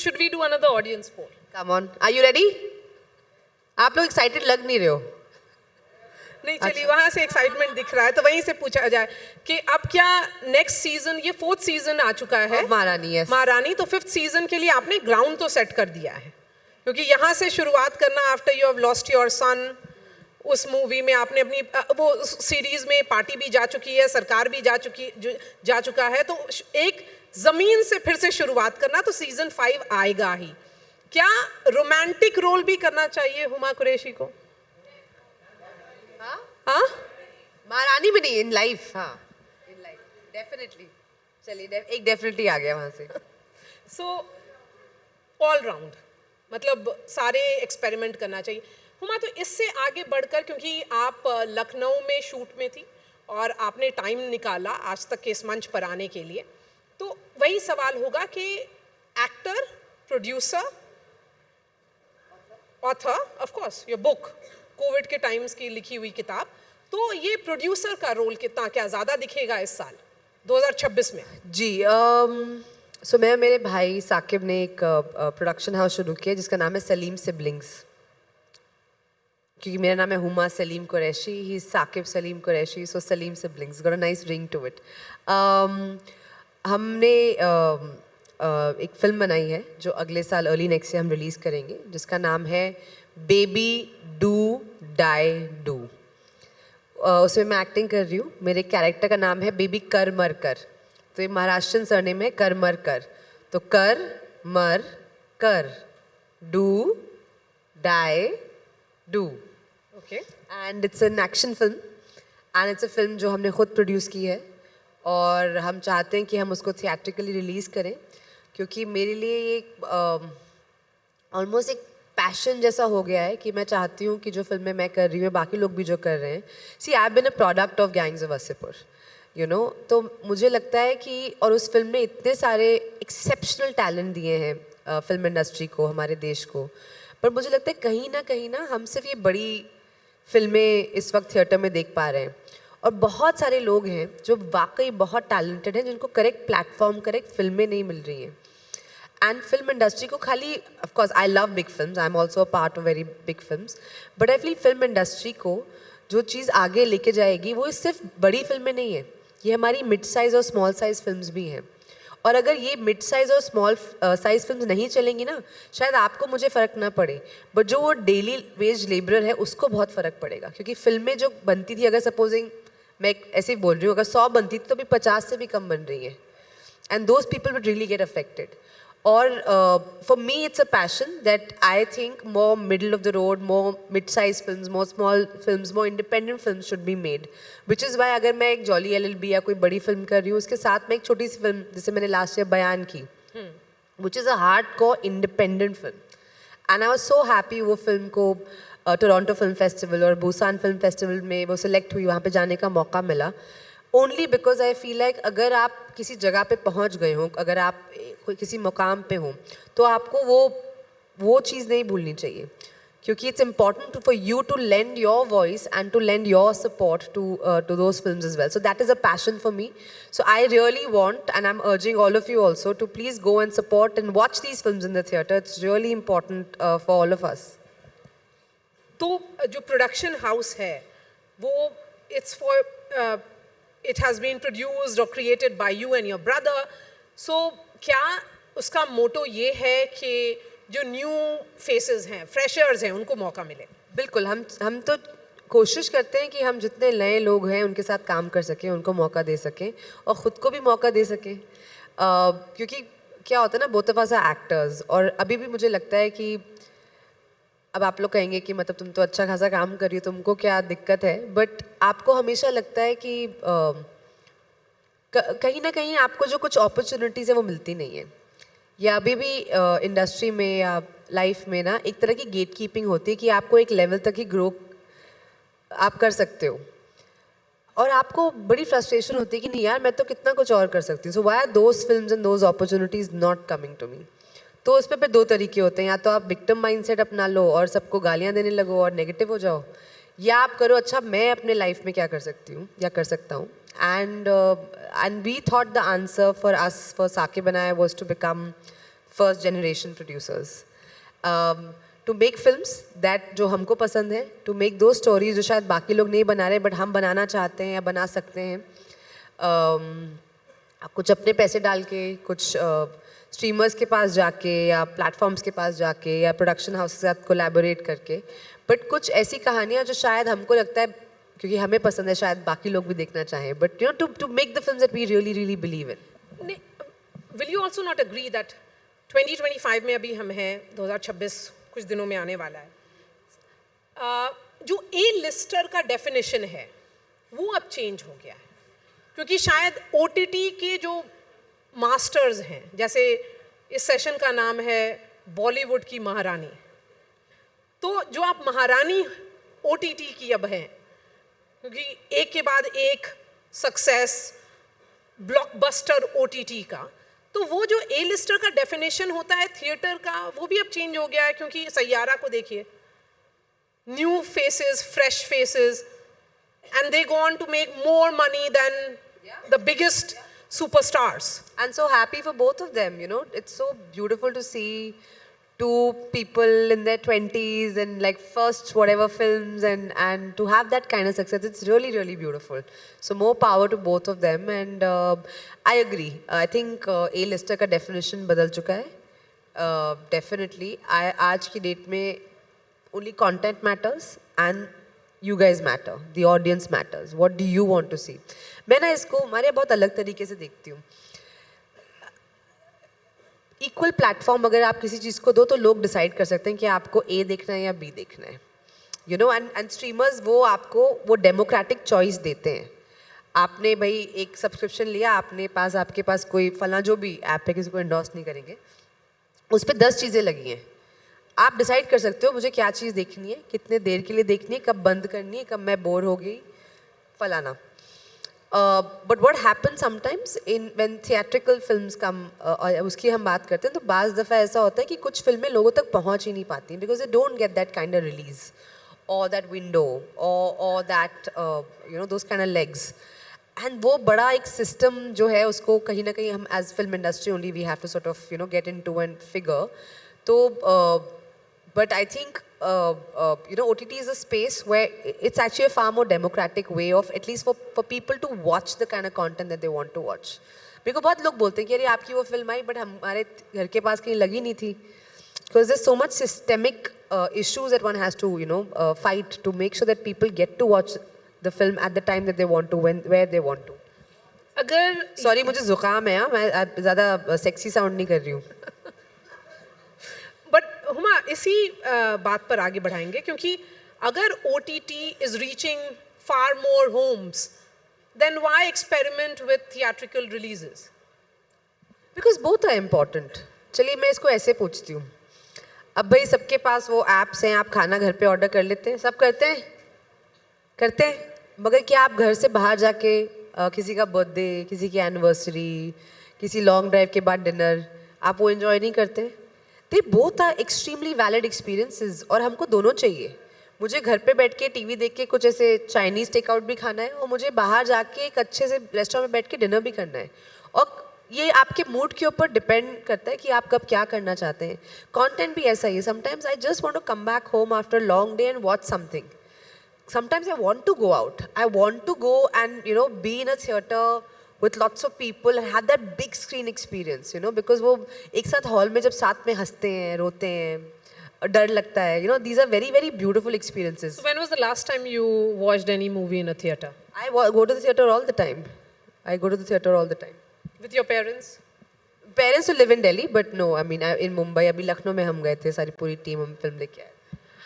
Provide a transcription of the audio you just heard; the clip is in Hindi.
should we do another audience poll? Come on, are you ready? आप लोग एक्साइटेड लग नहीं रहे हो. नहीं चलिए वहाँ से एक्साइटमेंट दिख रहा है तो वहीं से पूछा जाए कि अब क्या नेक्स्ट सीजन, ये 4th सीजन आ चुका है महारानी. यस महारानी, तो 5th सीजन के लिए आपने ग्राउंड तो सेट कर दिया है, क्योंकि यहाँ से शुरुआत करना after you have lost your son. उस मूवी में आपने अपनी वो सीरीज में पार्टी भी जा चुकी है, सरकार भी जा चुका है, तो एक जमीन से फिर से शुरुआत करना, तो सीजन 5 आएगा ही. क्या रोमांटिक रोल भी करना चाहिए हुमा कुरैशी को? हाँ महारानी में नहीं, इन लाइफ. हाँ इन लाइफ डेफिनेटली. चलिए एक डेफिनेटली आ गया वहाँ से. सो ऑल राउंड मतलब सारे एक्सपेरिमेंट करना चाहिए. हुमा तो इससे आगे बढ़कर, क्योंकि आप लखनऊ में शूट में थी और आपने टाइम निकाला आज तक के इस मंच पर आने के लिए, तो वही सवाल होगा कि actor, producer, author, of course your book, Covid के टाइम्स की लिखी हुई किताब, तो ये प्रोड्यूसर का रोल कितना, क्या ज़्यादा दिखेगा इस साल 2026 में? जी सो मैं, मेरे भाई साकिब ने एक प्रोडक्शन हाउस शुरू किया जिसका नाम है सलीम सिबलिंग्स, क्योंकि मेरा नाम है Huma Saleem Qureshi, he Saqib Saleem Qureshi, so Saleem siblings got a nice ring to it. हमने एक फिल्म बनाई है जो अगले साल अर्ली नेक्स्ट ईयर हम रिलीज़ करेंगे, जिसका नाम है बेबी डू डाई डू. उसमें मैं एक्टिंग कर रही हूँ. मेरे कैरेक्टर का नाम है बेबी कर मर कर. तो ये महाराष्ट्रन सरनेम है, कर मर कर. तो कर मर कर, do die do. Okay. And it's an action film, and it's a film जो हमने खुद प्रोड्यूस की है, और हम चाहते हैं कि हम उसको थिएट्रिकली रिलीज़ करें, क्योंकि मेरे लिए ये ऑलमोस्ट एक पैशन जैसा हो गया है कि मैं चाहती हूँ कि जो फिल्में मैं कर रही हूँ, बाकी लोग भी जो कर रहे हैं. See I have been a product of Gangs of Wasseypur, you know. तो मुझे लगता है कि, और उस फिल्म ने इतने सारे एक्सेप्शनल टैलेंट दिए हैं फिल्म इंडस्ट्री को, हमारे देश को, पर मुझे लगता है कहीं ना हम सिर्फ ये बड़ी फिल्में इस वक्त थिएटर में देख पा रहे हैं, और बहुत सारे लोग हैं जो वाकई बहुत टैलेंटेड हैं, जिनको करेक्ट प्लेटफॉर्म, करेक्ट फिल्में नहीं मिल रही हैं. एंड फिल्म इंडस्ट्री को खाली, of course I love big films, I am also a part of very big films, but I feel film industry को जो चीज़ आगे लेके जाएगी वो सिर्फ बड़ी फिल्में नहीं है, ये हमारी मिड साइज़ और स्मॉल साइज़ फिल्म्स भी हैं. और अगर ये मिड साइज़ और स्मॉल साइज़ फिल्म्स नहीं चलेंगी ना, शायद आपको मुझे फ़र्क ना पड़े, बट जो वो डेली वेज लेबरर है उसको बहुत फ़र्क पड़ेगा. क्योंकि फिल्में जो बनती थी, अगर सपोजिंग मैं ऐसे ही बोल रही हूँ, अगर 100 बनती थी तो अभी 50 से भी कम बन रही है, and those people would really get affected. Or for me, it's a passion that I think more middle of the road, more mid-sized films, more small films, more independent films should be made. Which is why अगर मैं एक जॉली LLB या कोई बड़ी फिल्म कर रही हूँ, उसके साथ में एक छोटी सी फिल्म जैसे मैंने लास्ट ईयर बयान की, which is a hardcore independent film. And I was so happy वो फिल्म को टोरंटो फिल्म फेस्टिवल और बुसान फिल्म फेस्टिवल में वो सिलेक्ट हुई, वहाँ पे जाने का मौका मिला. Only because I feel like अगर आप किसी जगह पे पहुँच गए हों, अगर आप कोई किसी मुकाम पे हों, तो आपको वो चीज़ नहीं भूलनी चाहिए, क्योंकि it's important for you to lend your voice and to lend your support to those films as well. So that is a passion for me. So I really want, and I am urging all of you also to please go and support and watch these films in the theatre. It's really important for all of us. तो जो प्रोडक्शन हाउस है वो it's for, it has been produced or created by you and your brother. So क्या उसका मोटो ये है कि जो न्यू फेसेस हैं, फ्रेशर्स हैं, उनको मौका मिले? बिल्कुल. हम तो कोशिश करते हैं कि हम जितने नए लोग हैं उनके साथ काम कर सकें, उनको मौका दे सकें और ख़ुद को भी मौका दे सकें. क्योंकि क्या होता है ना, both of us are actors, और अभी भी मुझे लगता है कि अब आप लोग कहेंगे कि मतलब तुम तो अच्छा खासा काम कर रही हो, तुमको क्या दिक्कत है, बट आपको हमेशा लगता है कि कहीं ना कहीं आपको जो कुछ अपॉर्चुनिटीज़ है वो मिलती नहीं है. या अभी भी इंडस्ट्री में या लाइफ में ना एक तरह की गेट कीपिंग होती है कि आपको एक लेवल तक ही ग्रो आप कर सकते हो, और आपको बड़ी फ्रस्ट्रेशन होती है कि नहीं यार, मैं तो कितना कुछ और कर सकती हूँ. So why are those films and those opportunities not coming to me? तो उस पर 2 तरीके होते हैं, या तो आप विक्टिम माइंडसेट अपना लो और सबको गालियाँ देने लगो और नेगेटिव हो जाओ, या आप करो अच्छा मैं अपने लाइफ में क्या कर सकती हूँ या कर सकता हूँ. And we thought the answer for us, for Saqib and I, was to become first generation producers to make films that जो हमको पसंद है, टू मेक दो स्टोरीज जो शायद बाकी लोग नहीं बना रहे बट हम बनाना चाहते हैं या बना सकते हैं. आप कुछ अपने पैसे डाल के, कुछ स्ट्रीमर्स के पास जाके या प्लेटफॉर्म्स के पास जाके या प्रोडक्शन हाउस के साथ कोलैबोरेट करके, बट कुछ ऐसी कहानियाँ जो शायद हमको लगता है क्योंकि हमें पसंद है शायद बाकी लोग भी देखना चाहें, but you know to make the films that we really really believe in. Will you also not agree that 2025 में अभी हम हैं, 2026 कुछ दिनों में आने वाला है, जो ए लिस्टर का डेफिनेशन है वो अब चेंज हो गया है, क्योंकि शायद OTT के जो मास्टर्स हैं, जैसे इस सेशन का नाम है बॉलीवुड की महारानी, तो जो आप महारानी OTT की अब हैं, क्योंकि एक के बाद एक सक्सेस ब्लॉकबस्टर OTT का, तो वो जो ए लिस्टर का डेफिनेशन होता है थिएटर का, वो भी अब चेंज हो गया है. क्योंकि सैयारा को देखिए, new faces, fresh faces, and they go on to make more money than the biggest superstars. And so happy for both of them, you know. It's so beautiful to see two people in their 20s and like first whatever films and to have that kind of success. It's really, really beautiful. So more power to both of them. And I agree. I think A-lister का definition बदल चुका है. Definitely. आज की date में only content matters and you guys matter. The audience matters. What do you want to see? मैं ना इसको हमारे बहुत अलग तरीके से देखती हूँ. इक्वल प्लेटफॉर्म अगर आप किसी चीज़ को दो तो लोग डिसाइड कर सकते हैं कि आपको ए देखना है या बी देखना है, यू नो. एंड स्ट्रीमर्स वो आपको वो डेमोक्रेटिक चॉइस देते हैं. आपने भाई एक सब्सक्रिप्शन लिया, आपके पास कोई फला जो भी ऐप है, किसी को इंडोर्स नहीं करेंगे, उस पर 10 चीज़ें लगी हैं. आप डिसाइड कर सकते हो मुझे क्या चीज़ देखनी है, कितने देर के लिए देखनी है, कब बंद करनी है, कब मैं बोर हो गई, फलाना. But what happen sometimes in when theatrical films come, उसकी हम बात करते हैं तो बाज़ दफ़ा ऐसा होता है कि कुछ फिल्में लोगों तक पहुंच ही नहीं पाती because they don't get that kind of release और दैट विंडो और that you know those kind of legs. And वो बड़ा एक सिस्टम जो है उसको कहीं ना कहीं हम as film industry only we have to sort of you know get in to and figure. तो but I think you know OTT is a space where it's actually a far more democratic way of at least for people to watch the kind of content that they want to watch. because बहुत लोग बोलते हैं कि अरे आपकी वो फिल्म आई बट हमारे घर के पास कहीं लगी नहीं थी, because there's so much systemic issues that one has to you know fight to make sure that people get to watch the film at the time that they want to, where they want to. अगर सॉरी मुझे जुकाम है, मैं ज़्यादा सेक्सी साउंड नहीं कर रही हूँ. बट हुमा इसी बात पर आगे बढ़ाएंगे, क्योंकि अगर OTT is reaching far more homes then why experiment with theatrical releases? Because both are important. चलिए मैं इसको ऐसे पूछती हूँ, अब भाई सबके पास वो ऐप्स हैं, आप खाना घर पे ऑर्डर कर लेते हैं, सब करते हैं, मगर क्या आप घर से बाहर जाके किसी का बर्थडे, किसी की एनिवर्सरी, किसी लॉन्ग ड्राइव के बाद डिनर, आप वो इन्जॉय नहीं करते? They both are extremely valid experiences और हमको दोनों चाहिए. मुझे घर पे बैठ के टीवी देख के कुछ ऐसे चाइनीज़ टेकआउट भी खाना है और मुझे बाहर जाके एक अच्छे से रेस्टोरेंट में बैठ के डिनर भी करना है. और ये आपके मूड के ऊपर डिपेंड करता है कि आप कब क्या करना चाहते हैं. कंटेंट भी ऐसा ही है. Sometimes I just want to come back home after long day and watch something. Sometimes I want to go out. I want to go and you know be in a theater with lots of people and have that big screen experience. You know because वो एक साथ हॉल में जब साथ में हंसते हैं, रोते हैं, डर लगता है. You know these are very very beautiful experiences. So when was the last time you watched any movie in a theater? I go to the theater all the time. I go to the theater all the time. With your parents? Parents who live in Delhi, but no, I mean in Mumbai. अभी लखनऊ में हम गए थे, सारी पूरी टीम हम फिल्म देख के आए.